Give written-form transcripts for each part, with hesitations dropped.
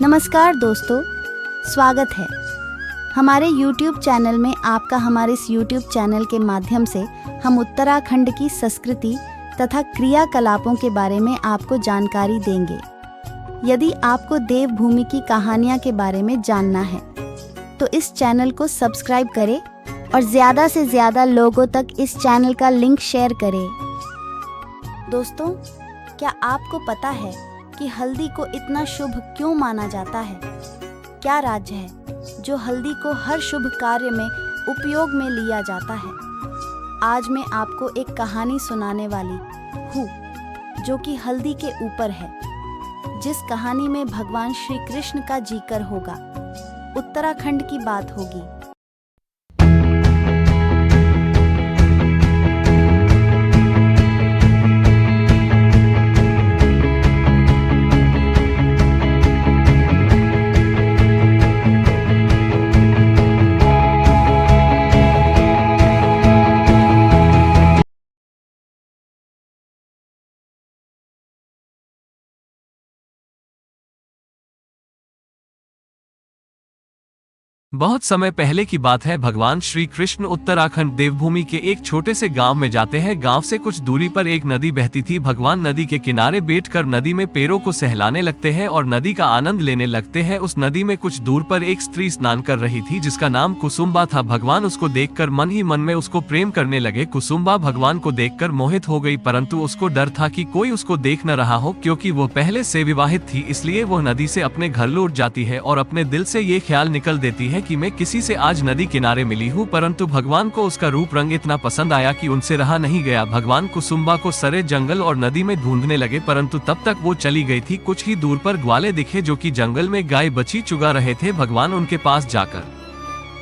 नमस्कार दोस्तों, स्वागत है हमारे YouTube चैनल में आपका। हमारे इस YouTube चैनल के माध्यम से हम उत्तराखंड की संस्कृति तथा क्रियाकलापों के बारे में आपको जानकारी देंगे। यदि आपको देवभूमि की कहानियाँ के बारे में जानना है तो इस चैनल को सब्सक्राइब करें और ज़्यादा से ज़्यादा लोगों तक इस चैनल का लिंक शेयर करें। दोस्तों, क्या आपको पता है कि हल्दी को इतना शुभ क्यों माना जाता है? क्या राज्य है जो हल्दी को हर शुभ कार्य में उपयोग में लिया जाता है? आज मैं आपको एक कहानी सुनाने वाली हूँ जो कि हल्दी के ऊपर है, जिस कहानी में भगवान श्री कृष्ण का जिक्र होगा, उत्तराखंड की बात होगी। बहुत समय पहले की बात है। भगवान श्री कृष्ण उत्तराखंड देवभूमि के एक छोटे से गांव में जाते हैं। गांव से कुछ दूरी पर एक नदी बहती थी। भगवान नदी के किनारे बैठकर नदी में पैरों को सहलाने लगते हैं और नदी का आनंद लेने लगते हैं। उस नदी में कुछ दूर पर एक स्त्री स्नान कर रही थी जिसका नाम कुसुम्बा था। भगवान उसको देखकर मन ही मन में उसको प्रेम करने लगे। कुसुम्बा भगवान को देखकर मोहित हो गई, परंतु उसको डर था कि कोई उसको देख न रहा हो, क्योंकि वो पहले से विवाहित थी। इसलिए वो नदी से अपने घर लौट जाती है और अपने दिल से ये ख्याल निकल देती है कि मैं किसी से आज नदी किनारे मिली हूँ। परंतु भगवान को उसका रूप रंग इतना पसंद आया कि उनसे रहा नहीं गया। भगवान कुसुम्बा को सरे जंगल और नदी में ढूंढने लगे, परंतु तब तक वो चली गई थी। कुछ ही दूर पर ग्वाले दिखे जो कि जंगल में गाय बछी चुगा रहे थे। भगवान उनके पास जाकर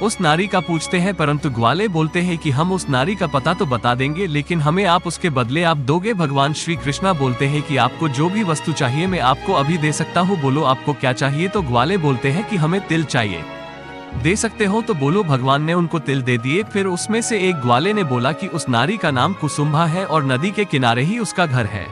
उस नारी का पूछते हैं, परंतु ग्वाले बोलते हैं कि हम उस नारी का पता तो बता देंगे, लेकिन हमें आप उसके बदले आप दोगे। भगवान श्री कृष्णा बोलते हैं कि आपको जो भी वस्तु चाहिए मैं आपको अभी दे सकता हूँ, बोलो आपको क्या चाहिए। तो ग्वाले बोलते हैं कि हमें तिल चाहिए। दे सकते हो तो बोलो। भगवान ने उनको तिल दे दिए। फिर उसमें से एक ग्वाले ने बोला कि उस नारी का नाम कुसुम्बा है और नदी के किनारे ही उसका घर है।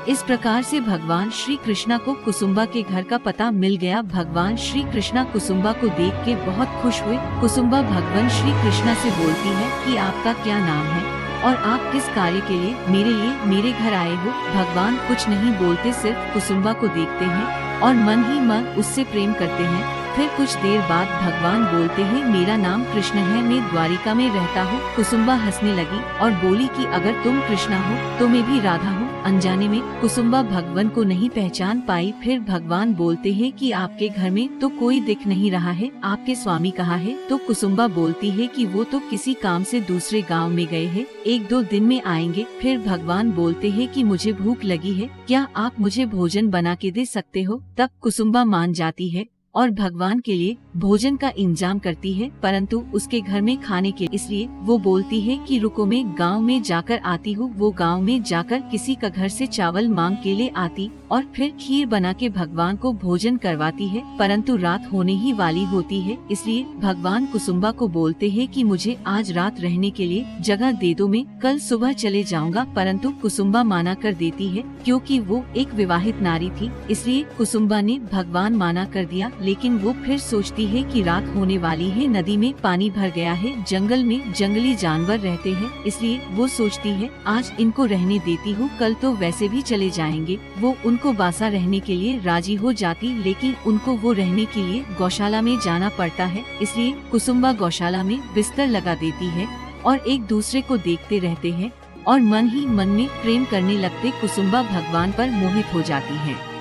इस प्रकार से भगवान श्री कृष्णा को कुसुम्बा के घर का पता मिल गया। भगवान श्री कृष्णा कुसुम्बा को देख के बहुत खुश हुए। कुसुम्बा भगवान श्री कृष्णा से बोलती है कि आपका क्या नाम है और आप किस कार्य के लिए मेरे घर आए हो? भगवान कुछ नहीं बोलते, सिर्फ कुसुम्बा को देखते हैं और मन ही मन उससे प्रेम करते हैं। फिर कुछ देर बाद भगवान बोलते हैं, मेरा नाम कृष्ण है, मैं द्वारिका में रहता हूँ। कुसुम्बा हंसने लगी और बोली कि अगर तुम कृष्णा हो तो मैं भी राधा हूँ। अनजाने में कुसुम्बा भगवान को नहीं पहचान पाई। फिर भगवान बोलते हैं कि आपके घर में तो कोई दिख नहीं रहा है, आपके स्वामी कहाँ है? तो कुसुम्बा बोलती है कि वो तो किसी काम से दूसरे गाँव में गए हैं, 1-2 दिन में आएंगे। फिर भगवान बोलते हैं कि मुझे भूख लगी है, क्या आप मुझे भोजन बना के दे सकते हो? तब कुसुम्बा मान जाती है और भगवान के लिए भोजन का इंतजाम करती है, परंतु उसके घर में खाने के इसलिए वो बोलती है कि रुको मैं गांव में जाकर आती हूँ। वो गांव में जाकर किसी का घर से चावल मांग के ले आती और फिर खीर बना के भगवान को भोजन करवाती है, परंतु रात होने ही वाली होती है। इसलिए भगवान कुसुम्बा को बोलते हैं कि मुझे आज रात रहने के लिए जगह दे दो, मैं कल सुबह चले जाऊंगा। परंतु कुसुम्बा माना कर देती है, क्योंकि वो एक विवाहित नारी थी। इसलिए कुसुम्बा ने भगवान माना कर दिया, लेकिन वो फिर सोचती है कि रात होने वाली है, नदी में पानी भर गया है, जंगल में जंगली जानवर रहते हैं, इसलिए वो सोचती है आज इनको रहने देती हूँ, कल तो वैसे भी चले जाएंगे। वो उनको बासा रहने के लिए राजी हो जाती, लेकिन उनको वो रहने के लिए गौशाला में जाना पड़ता है। इसलिए कुसुम्बा गौशाला में बिस्तर लगा देती है और एक दूसरे को देखते रहते हैं और मन ही मन में प्रेम करने लगते। कुसुम्बा भगवान पर मोहित हो जाती है।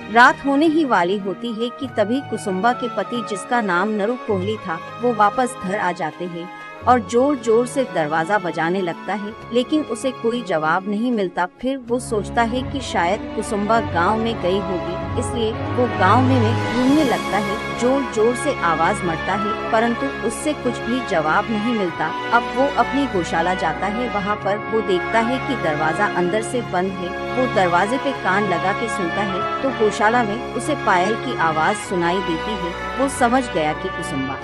रात होने ही वाली होती है कि तभी कुसुम्बा के पति, जिसका नाम नरु कोहली था, वो वापस घर आ जाते हैं और जोर जोर से दरवाजा बजाने लगता है, लेकिन उसे कोई जवाब नहीं मिलता। फिर वो सोचता है कि शायद कुसुम्बा गांव में गई होगी, इसलिए वो गांव में ढूंढने लगता है। जोर जोर से आवाज मारता है, परंतु उससे कुछ भी जवाब नहीं मिलता। अब वो अपनी गौशाला जाता है। वहाँ पर वो देखता है कि दरवाजा अंदर से बंद है। वो दरवाजे पे कान लगा के सुनता है तो गौशाला में उसे पायल की आवाज सुनाई देती है। वो समझ गया कि कुसुम्बा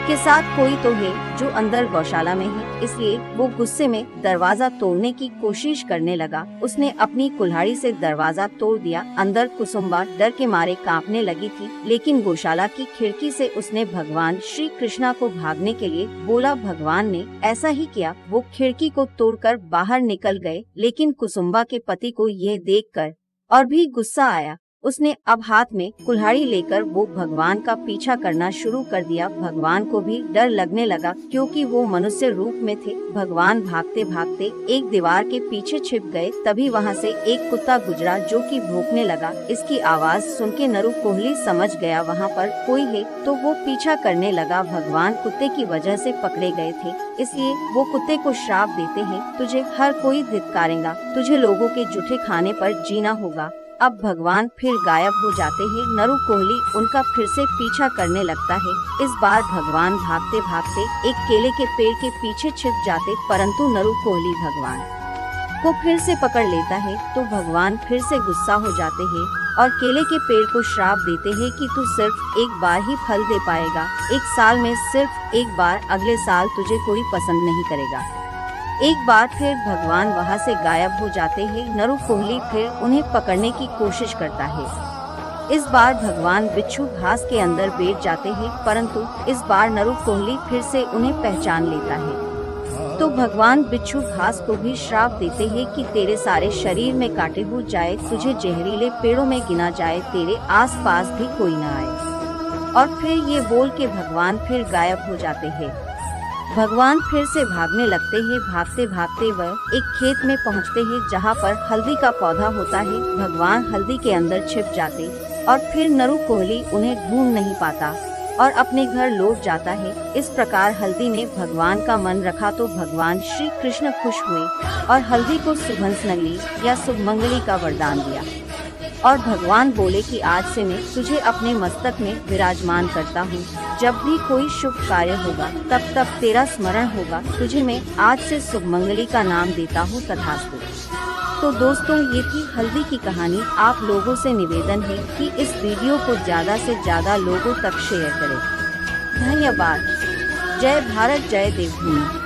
के साथ कोई तो है जो अंदर गौशाला में है, इसलिए वो गुस्से में दरवाजा तोड़ने की कोशिश करने लगा। उसने अपनी कुल्हाड़ी से दरवाजा तोड़ दिया। अंदर कुसुम्बा डर के मारे कांपने लगी थी, लेकिन गौशाला की खिड़की से उसने भगवान श्री कृष्णा को भागने के लिए बोला। भगवान ने ऐसा ही किया। वो खिड़की को तोड़कर बाहर निकल गए, लेकिन कुसुम्बा के पति को यह देखकर और भी गुस्सा आया। उसने अब हाथ में कुल्हाड़ी लेकर वो भगवान का पीछा करना शुरू कर दिया। भगवान को भी डर लगने लगा, क्योंकि वो मनुष्य रूप में थे। भगवान भागते भागते एक दीवार के पीछे छिप गए। तभी वहाँ से एक कुत्ता गुजरा जो कि भौंकने लगा। इसकी आवाज सुन के नरु कोहली समझ गया वहाँ पर कोई है, तो वो पीछा करने लगा। भगवान कुत्ते की वजह से पकड़े गए थे, इसलिए वो कुत्ते को श्राप देते हैं, तुझे हर कोई धिक्कारेगा, तुझे लोगों के जूठे खाने पर जीना होगा। अब भगवान फिर गायब हो जाते हैं। नरु कोहली उनका फिर से पीछा करने लगता है। इस बार भगवान भागते भागते एक केले के पेड़ के पीछे छिप जाते, परंतु नरु कोहली भगवान को फिर से पकड़ लेता है। तो भगवान फिर से गुस्सा हो जाते हैं और केले के पेड़ को श्राप देते हैं कि तू सिर्फ एक बार ही फल दे पाएगा, 1 साल में सिर्फ एक बार, अगले साल तुझे कोई पसंद नहीं करेगा। एक बार फिर भगवान वहाँ से गायब हो जाते हैं। नरु कोहली फिर उन्हें पकड़ने की कोशिश करता है। इस बार भगवान बिच्छू घास के अंदर बैठ जाते हैं, परंतु इस बार नरु कोहली फिर से उन्हें पहचान लेता है। तो भगवान बिच्छू घास को भी श्राप देते हैं कि तेरे सारे शरीर में कांटे हो जाए, तुझे जहरीले पेड़ों में गिना जाए, तेरे आसपास भी कोई न आए। और फिर ये बोल के भगवान फिर गायब हो जाते हैं। भगवान फिर से भागने लगते हैं। भागते भागते वह एक खेत में पहुंचते हैं, जहां पर हल्दी का पौधा होता है। भगवान हल्दी के अंदर छिप जाते और फिर नरु कोहली उन्हें ढूंढ नहीं पाता और अपने घर लौट जाता है। इस प्रकार हल्दी ने भगवान का मन रखा तो भगवान श्री कृष्ण खुश हुए और हल्दी को शुभंसनगली या शुभमंगली का वरदान दिया। और भगवान बोले कि आज से मैं तुझे अपने मस्तक में विराजमान करता हूँ। जब भी कोई शुभ कार्य होगा तब तब तेरा स्मरण होगा, तुझे मैं आज से शुभमंगली का नाम देता हूँ, तथास्तु। तो दोस्तों, ये थी हल्दी की कहानी। आप लोगों से निवेदन है कि इस वीडियो को ज्यादा से ज्यादा लोगों तक शेयर करें। धन्यवाद। जय भारत, जय देवभूमि।